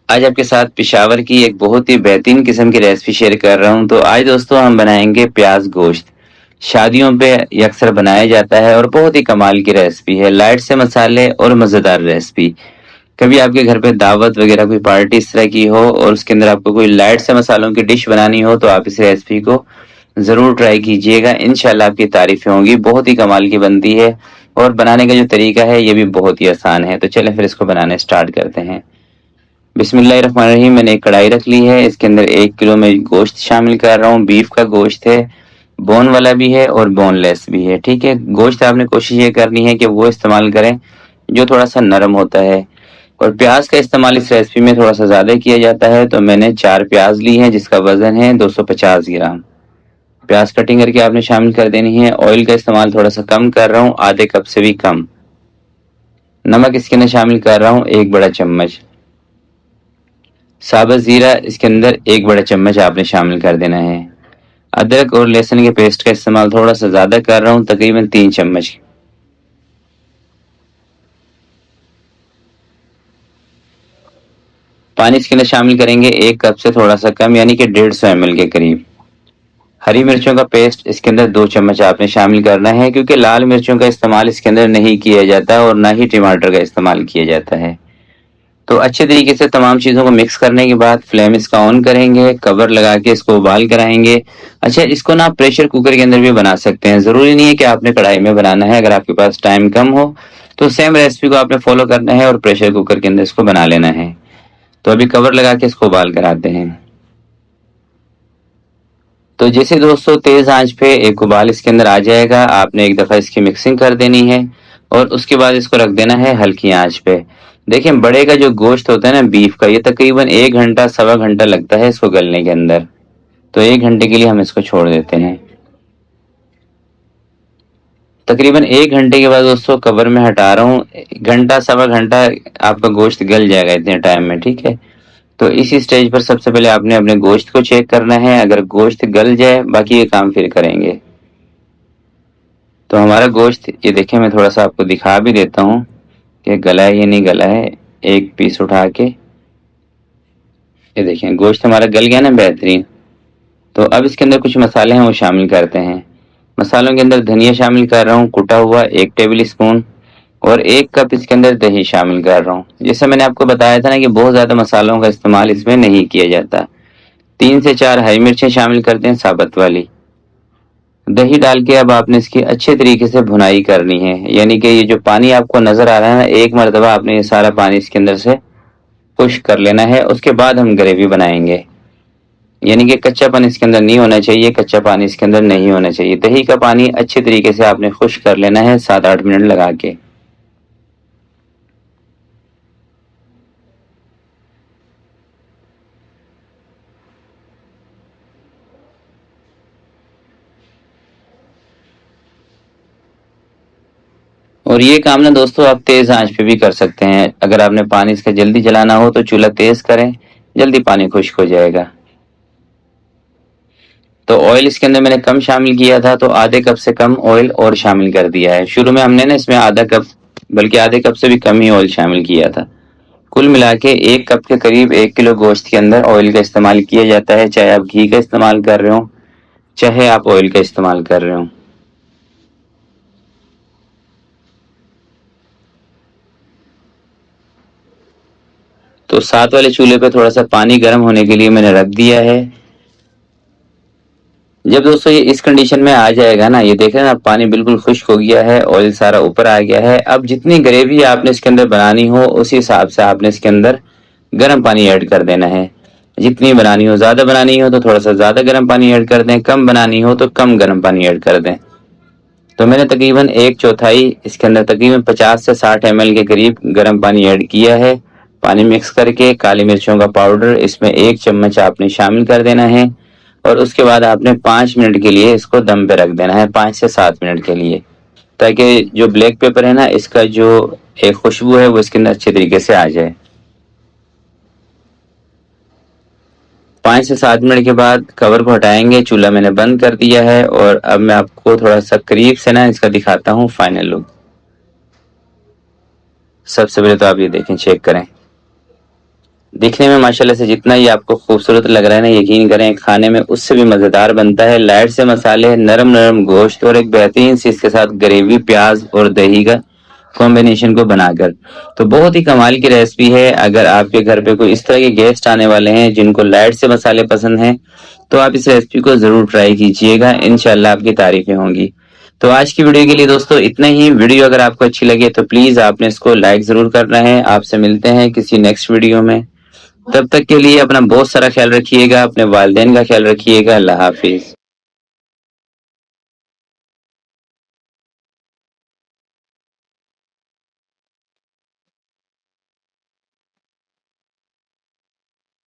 आज आपके साथ पेशावर की एक बहुत ही बेहतरीन किस्म की रेसिपी शेयर कर रहा हूँ। तो आज दोस्तों हम बनाएंगे प्याज गोश्त। शादियों पे ये अक्सर बनाया जाता है और बहुत ही कमाल की रेसिपी है। लाइट से मसाले और मज़ेदार रेसिपी। कभी आपके घर पे दावत वगैरह कोई पार्टी इस तरह की हो और उसके अंदर आपको कोई लाइट से मसालों की डिश बनानी हो तो आप इस रेसिपी को ज़रूर ट्राई कीजिएगा। इंशाल्लाह आपकी तारीफें होंगी। बहुत ही कमाल की बनती है और बनाने का जो तरीका है ये भी बहुत ही आसान है। तो चलें फिर इसको बनाने स्टार्ट करते हैं। बिस्मिल्लाहिर्रहमानिर्रहीम। मैंने एक कढ़ाई रख ली है। इसके अंदर 1 किलो में गोश्त शामिल कर रहा हूँ। बीफ का गोश्त है, बोन वाला भी है और बोनलेस भी है। ठीक है, गोश्त आपने कोशिश ये करनी है कि वो इस्तेमाल करें जो थोड़ा सा नरम होता है। और प्याज का इस्तेमाल इस रेसिपी में थोड़ा सा ज़्यादा किया जाता है। तो मैंने 4 प्याज ली हैं जिसका वजन है 250 ग्राम। प्याज कटिंग करके आपने शामिल कर देनी है। ऑयल का इस्तेमाल थोड़ा सा कम कर रहा हूँ, आधे कप से भी कम। नमक इसके अंदर शामिल कर रहा हूँ 1 बड़ा चम्मच। साबुत जीरा इसके अंदर 1 बड़ा चम्मच आपने शामिल कर देना है। अदरक और लहसुन के पेस्ट का इस्तेमाल थोड़ा सा ज़्यादा कर रहा हूँ, तकरीबन 3 चम्मच। पानी इसके अंदर शामिल करेंगे 1 कप से थोड़ा सा कम, यानी कि 150 ml के करीब। हरी मिर्चों का पेस्ट इसके अंदर 2 चम्मच आपने शामिल करना है, क्योंकि लाल मिर्चों का इस्तेमाल इसके अंदर नहीं किया जाता और ना ही टमाटर का इस्तेमाल किया जाता है। तो अच्छे तरीके से तमाम चीज़ों को मिक्स करने के बाद फ्लेम इसका ऑन करेंगे, कवर लगा के इसको उबाल कराएंगे। अच्छा, इसको ना प्रेशर कुकर के अंदर भी बना सकते हैं। ज़रूरी नहीं है कि आपने कढ़ाई में बनाना है। अगर आपके पास टाइम कम हो तो सेम रेसिपी को आपने फॉलो करना है और प्रेशर कुकर के अंदर इसको बना लेना है। तो अभी कवर लगा के इसको उबाल कराते हैं। तो जैसे दोस्तों तेज़ आंच पे एक उबाल इसके अंदर आ जाएगा, आपने एक दफ़ा इसकी मिक्सिंग कर देनी है और उसके बाद इसको रख देना है हल्की आंच पे। देखिए, बड़े का जो गोश्त होता है ना बीफ का, ये तकरीबन 1 घंटा सवा घंटा लगता है इसको गलने के अंदर। तो 1 घंटे के लिए हम इसको छोड़ देते हैं। तकरीबन 1 घंटे के बाद दोस्तों कवर में हटा रहा हूँ। घंटा सवा घंटा आपका गोश्त गल जाएगा इतने टाइम में। ठीक है, तो इसी स्टेज पर सबसे पहले आपने अपने गोश्त को चेक करना है। अगर गोश्त गल जाए बाकी ये काम फिर करेंगे। तो हमारा गोश्त ये देखें, मैं थोड़ा सा आपको दिखा भी देता हूँ कि गला है या नहीं गला है। एक पीस उठा के ये देखें, गोश्त हमारा गल गया ना, बेहतरीन। तो अब इसके अंदर कुछ मसाले हैं वो शामिल करते हैं। मसालों के अंदर धनिया शामिल कर रहा हूँ कुटा हुआ 1 टेबल स्पून, और 1 कप इसके अंदर दही शामिल कर रहा हूँ। जैसे मैंने आपको बताया था ना कि बहुत ज़्यादा मसालों का इस्तेमाल इसमें नहीं किया जाता। 3 से 4 हरी मिर्चें शामिल करते हैं साबुत वाली। दही डाल के अब आपने इसकी अच्छे तरीके से भुनाई करनी है, यानी कि ये जो पानी आपको नजर आ रहा है ना, एक मरतबा आपने ये सारा पानी इसके अंदर से खुश कर लेना है। उसके बाद हम ग्रेवी बनाएंगे, यानी कि कच्चापन इसके अंदर नहीं होना चाहिए, कच्चा पानी इसके अंदर नहीं होना चाहिए। दही का पानी अच्छे तरीके से आपने खुश कर लेना है 7-8 मिनट लगा के। और ये काम ना दोस्तों आप तेज आंच पे भी कर सकते हैं। अगर आपने पानी इसका जल्दी जलाना हो तो चूल्हा तेज करें, जल्दी पानी खुश्क हो जाएगा। तो ऑयल इसके अंदर मैंने कम शामिल किया था, तो आधे कप से कम ऑयल और शामिल कर दिया है। शुरू में हमने ना इसमें आधा कप, बल्कि आधे कप से भी कम ही ऑयल शामिल किया था। कुल मिला के 1 कप के करीब 1 किलो गोश्त के अंदर ऑयल का इस्तेमाल किया जाता है, चाहे आप घी का इस्तेमाल कर रहे हो चाहे आप ऑयल का इस्तेमाल कर रहे हो। तो साथ वाले चूल्हे पे थोड़ा सा पानी गर्म होने के लिए मैंने रख दिया है। जब दोस्तों ये इस कंडीशन में आ जाएगा ना, ये देख रहे हैं ना, पानी बिल्कुल खुश्क हो गया है, ऑयल सारा ऊपर आ गया है। अब जितनी ग्रेवी आपने इसके अंदर बनानी हो उसी हिसाब से आपने इसके अंदर गर्म पानी ऐड कर देना है। जितनी बनानी हो, ज्यादा बनानी हो तो थोड़ा सा ज्यादा गर्म पानी ऐड कर दें, कम बनानी हो तो कम गर्म पानी ऐड कर दें। तो मैंने तकरीबन 1/4 इसके अंदर तकरीबन 50 से 60 ml के करीब गर्म पानी ऐड किया है। पानी मिक्स करके काली मिर्चों का पाउडर इसमें 1 चम्मच आपने शामिल कर देना है, और उसके बाद आपने 5 मिनट के लिए इसको दम पे रख देना है, 5 से 7 मिनट के लिए, ताकि जो ब्लैक पेपर है ना, इसका जो एक खुशबू है वो इसके अंदर अच्छे तरीके से आ जाए। 5 से 7 मिनट के बाद कवर को हटाएंगे, चूल्हा मैंने बंद कर दिया है, और अब मैं आपको थोड़ा सा करीब से ना इसका दिखाता हूँ फाइनल लुक। सबसे पहले तो आप ये देखें, चेक करें। दिखने में माशाल्लाह से जितना ये आपको खूबसूरत लग रहा है ना, यकीन करें खाने में उससे भी मज़ेदार बनता है। लाइट से मसाले, नरम नरम गोश्त और एक बेहतरीन सी इसके साथ ग्रेवी, प्याज और दही का कॉम्बिनेशन को बनाकर, तो बहुत ही कमाल की रेसिपी है। अगर आपके घर पे कोई इस तरह के गेस्ट आने वाले हैं जिनको लाइट से मसाले पसंद हैं, तो आप इस रेसिपी को ज़रूर ट्राई कीजिएगा, इंशाल्लाह आपकी तारीफें होंगी। तो आज की वीडियो के लिए दोस्तों इतना ही। वीडियो अगर आपको अच्छी लगे तो प्लीज़ आपने इसको लाइक ज़रूर करना है। आपसे मिलते हैं किसी नेक्स्ट वीडियो में। तब तक के लिए अपना बहुत सारा ख्याल रखिएगा, अपने वालिदैन का ख्याल रखिएगा। अल्लाह हाफिज।